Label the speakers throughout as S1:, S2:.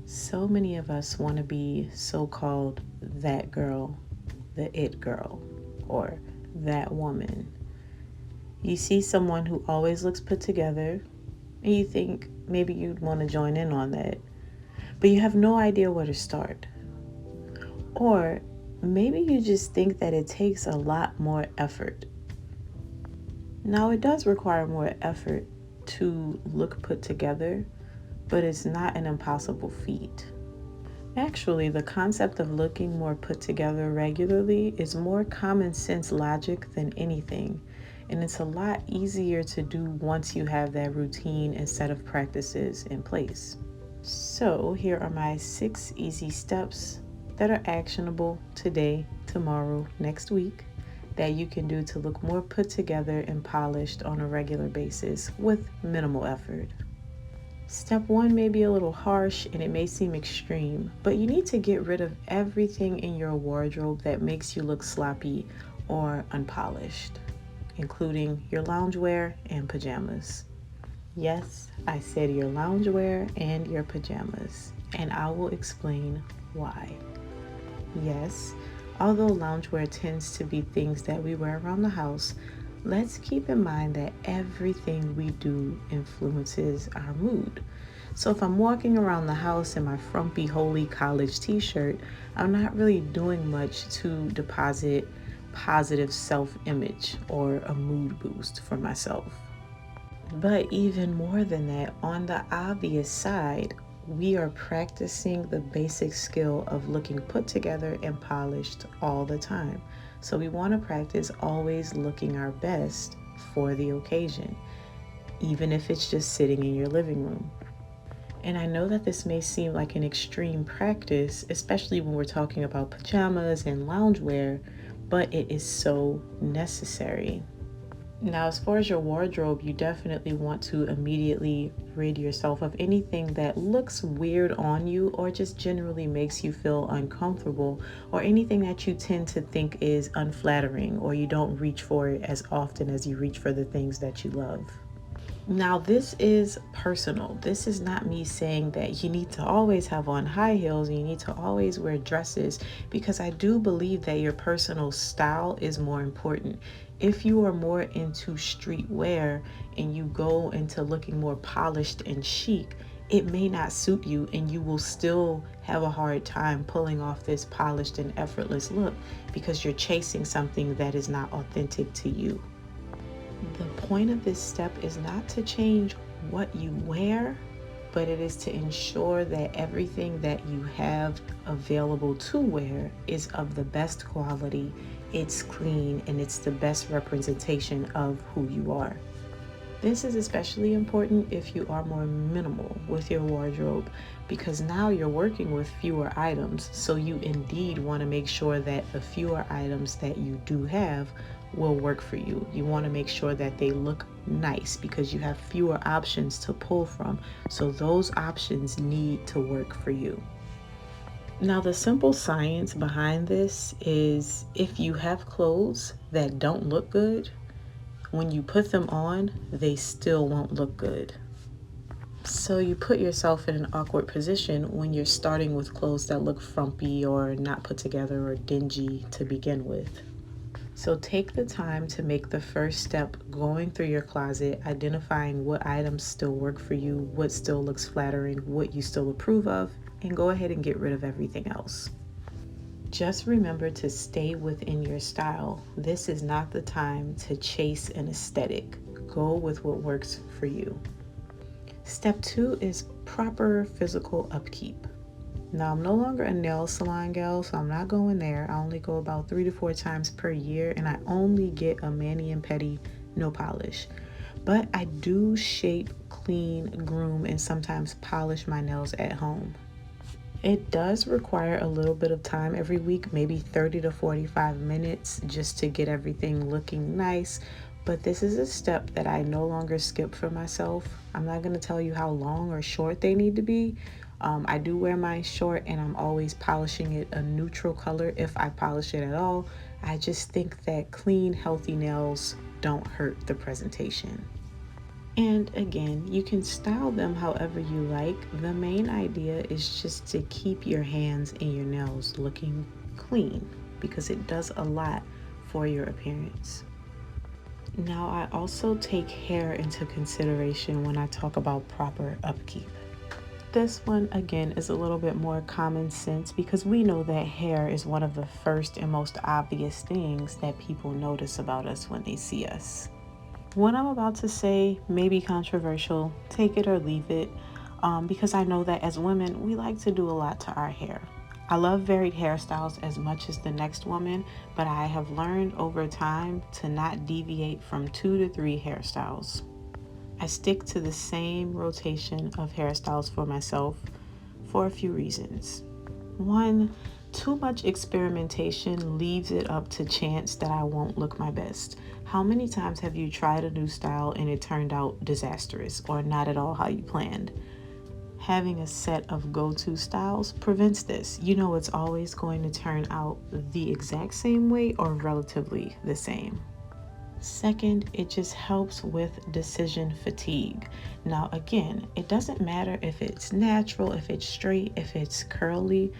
S1: So many of us want to be so-called that girl, the it girl, or that woman. You see someone who always looks put together, and you think maybe you'd want to join in on that, but you have no idea where to start. Or maybe you just think that it takes a lot more effort. Now, it does require more effort to look put together, but it's not an impossible feat. Actually, the concept of looking more put together regularly is more common sense logic than anything, and it's a lot easier to do once you have that routine and set of practices in place. So, here are my 6 easy steps that are actionable today, tomorrow, next week that you can do to look more put together and polished on a regular basis with minimal effort. Step 1 may be a little harsh and it may seem extreme, but you need to get rid of everything in your wardrobe that makes you look sloppy or unpolished, including your loungewear and pajamas. Yes, I said your loungewear and your pajamas, and I will explain why. Yes, although loungewear tends to be things that we wear around the house, let's keep in mind that everything we do influences our mood. So if I'm walking around the house in my frumpy holy college t-shirt, I'm not really doing much to deposit positive self-image or a mood boost for myself. But even more than that, on the obvious side, we are practicing the basic skill of looking put together and polished all the time. So we want to practice always looking our best for the occasion, even if it's just sitting in your living room. And I know that this may seem like an extreme practice, especially when we're talking about pajamas and loungewear, but it is so necessary. Now, as far as your wardrobe, you definitely want to immediately rid yourself of anything that looks weird on you or just generally makes you feel uncomfortable, or anything that you tend to think is unflattering or you don't reach for it as often as you reach for the things that you love. Now, this is personal. This is not me saying that you need to always have on high heels and you need to always wear dresses, because I do believe that your personal style is more important. If you are more into streetwear and you go into looking more polished and chic, it may not suit you and you will still have a hard time pulling off this polished and effortless look because you're chasing something that is not authentic to you. The point of this step is not to change what you wear, but it is to ensure that everything that you have available to wear is of the best quality, it's clean, and it's the best representation of who you are. This is especially important if you are more minimal with your wardrobe, because now you're working with fewer items, so you indeed want to make sure that the fewer items that you do have will work for you. You want to make sure that they look nice because you have fewer options to pull from, so those options need to work for you. Now, the simple science behind this is if you have clothes that don't look good, when you put them on, they still won't look good. So you put yourself in an awkward position when you're starting with clothes that look frumpy or not put together or dingy to begin with. So take the time to make the first step going through your closet, identifying what items still work for you, what still looks flattering, what you still approve of, and go ahead and get rid of everything else. Just remember to stay within your style. This is not the time to chase an aesthetic. Go with what works for you. Step 2 is proper physical upkeep. Now, I'm no longer a nail salon gal, so I'm not going there. I only go about 3 to 4 times per year, and I only get a mani and pedi, no polish. But I do shape, clean, groom, and sometimes polish my nails at home. It does require a little bit of time every week, maybe 30 to 45 minutes just to get everything looking nice. But this is a step that I no longer skip for myself. I'm not going to tell you how long or short they need to be. I do wear mine short and I'm always polishing it a neutral color if I polish it at all. I just think that clean, healthy nails don't hurt the presentation. And again, you can style them however you like. The main idea is just to keep your hands and your nails looking clean because it does a lot for your appearance. Now, I also take hair into consideration when I talk about proper upkeep. This one, again, is a little bit more common sense because we know that hair is one of the first and most obvious things that people notice about us when they see us. What I'm about to say may be controversial, take it or leave it, because I know that as women, we like to do a lot to our hair. I love varied hairstyles as much as the next woman, but I have learned over time to not deviate from 2 to 3 hairstyles. I stick to the same rotation of hairstyles for myself for a few reasons. One, too much experimentation leaves it up to chance that I won't look my best. How many times have you tried a new style and it turned out disastrous or not at all how you planned? Having a set of go-to styles prevents this. You know it's always going to turn out the exact same way or relatively the same. Second, it just helps with decision fatigue. Now, again, it doesn't matter if it's natural, if it's straight, if it's curly.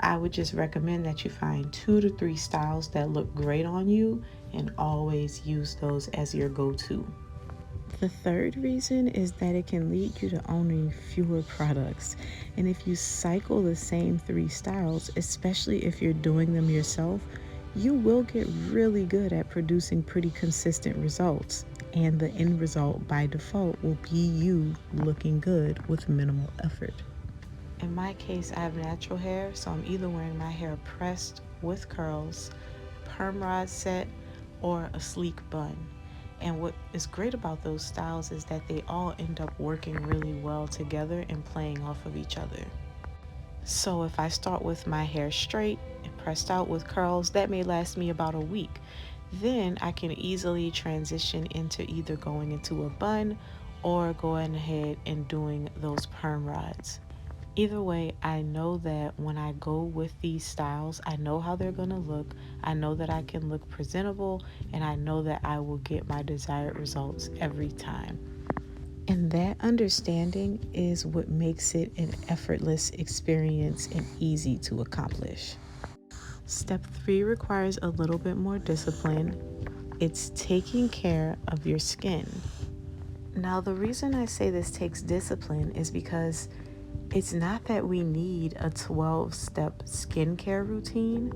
S1: I would just recommend that you find 2 to 3 styles that look great on you and always use those as your go-to. The third reason is that it can lead you to owning fewer products. And if you cycle the same 3 styles, especially if you're doing them yourself, you will get really good at producing pretty consistent results. And the end result by default will be you looking good with minimal effort. In my case, I have natural hair, so I'm either wearing my hair pressed with curls, perm rod set, or a sleek bun. And what is great about those styles is that they all end up working really well together and playing off of each other. So if I start with my hair straight and pressed out with curls, that may last me about a week. Then I can easily transition into either going into a bun or going ahead and doing those perm rods. Either way, I know that when I go with these styles, I know how they're going to look. I know that I can look presentable, and I know that I will get my desired results every time. And that understanding is what makes it an effortless experience and easy to accomplish. Step 3 requires a little bit more discipline. It's taking care of your skin. Now, the reason I say this takes discipline is because it's not that we need a 12-step skincare routine.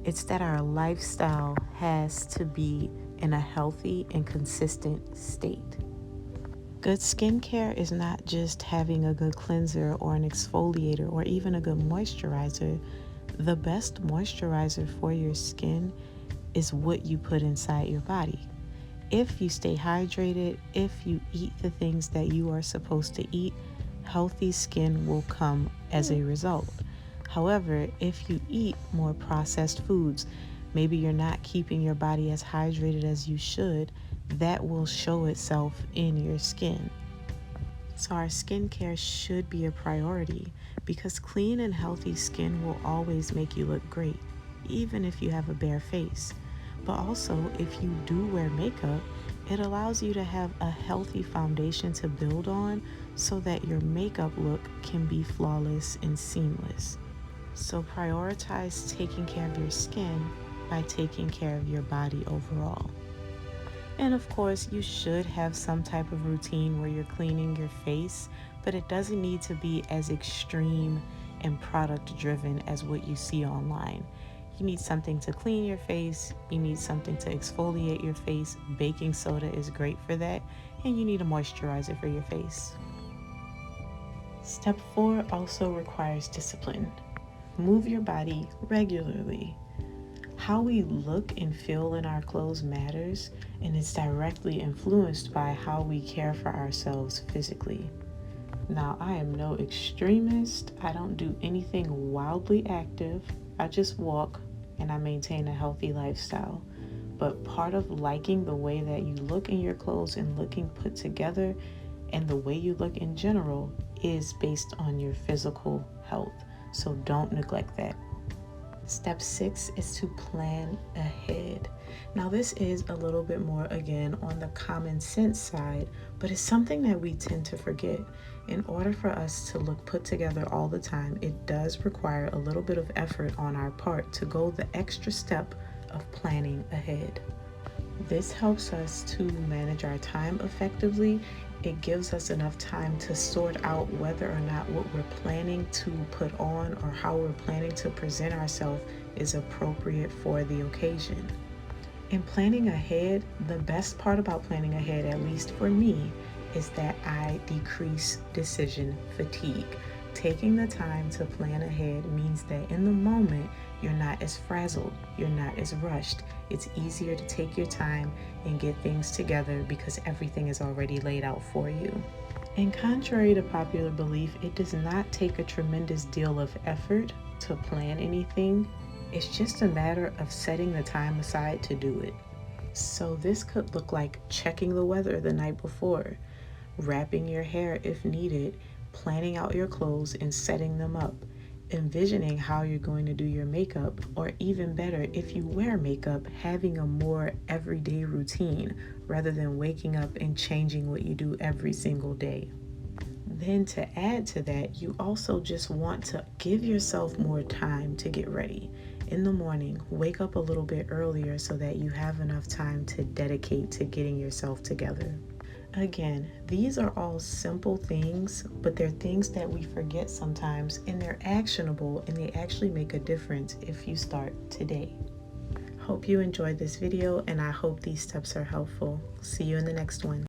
S1: It's that our lifestyle has to be in a healthy and consistent state. Good skincare is not just having a good cleanser or an exfoliator or even a good moisturizer. The best moisturizer for your skin is what you put inside your body. If you stay hydrated, if you eat the things that you are supposed to eat, healthy skin will come as a result. However, if you eat more processed foods, maybe you're not keeping your body as hydrated as you should, that will show itself in your skin. So our skincare should be a priority because clean and healthy skin will always make you look great, even if you have a bare face. But also, if you do wear makeup, it allows you to have a healthy foundation to build on so that your makeup look can be flawless and seamless. So prioritize taking care of your skin by taking care of your body overall. And of course, you should have some type of routine where you're cleaning your face, but it doesn't need to be as extreme and product driven as what you see online. You need something to clean your face, you need something to exfoliate your face. Baking soda is great for that, and you need a moisturizer for your face. Step 4 also requires discipline. Move your body regularly. How we look and feel in our clothes matters, and it's directly influenced by how we care for ourselves physically. Now, I am no extremist. I don't do anything wildly active. I just walk and I maintain a healthy lifestyle. But part of liking the way that you look in your clothes and looking put together and the way you look in general is based on your physical health. So don't neglect that. Step 6 is to plan ahead. Now, this is a little bit more, again, on the common sense side, but it's something that we tend to forget. In order for us to look put together all the time, it does require a little bit of effort on our part to go the extra step of planning ahead. This helps us to manage our time effectively. It gives us enough time to sort out whether or not what we're planning to put on or how we're planning to present ourselves is appropriate for the occasion. In planning ahead, the best part about planning ahead, at least for me, is that I decrease decision fatigue. Taking the time to plan ahead means that in the moment, you're not as frazzled, you're not as rushed. It's easier to take your time and get things together because everything is already laid out for you. And contrary to popular belief, it does not take a tremendous deal of effort to plan anything. It's just a matter of setting the time aside to do it. So this could look like checking the weather the night before, wrapping your hair if needed, planning out your clothes and setting them up, envisioning how you're going to do your makeup, or even better, if you wear makeup, having a more everyday routine rather than waking up and changing what you do every single day. Then to add to that, you also just want to give yourself more time to get ready. In the morning, wake up a little bit earlier so that you have enough time to dedicate to getting yourself together. Again, these are all simple things, but they're things that we forget sometimes, and they're actionable and they actually make a difference if you start today. Hope you enjoyed this video, and I hope these steps are helpful. See you in the next one.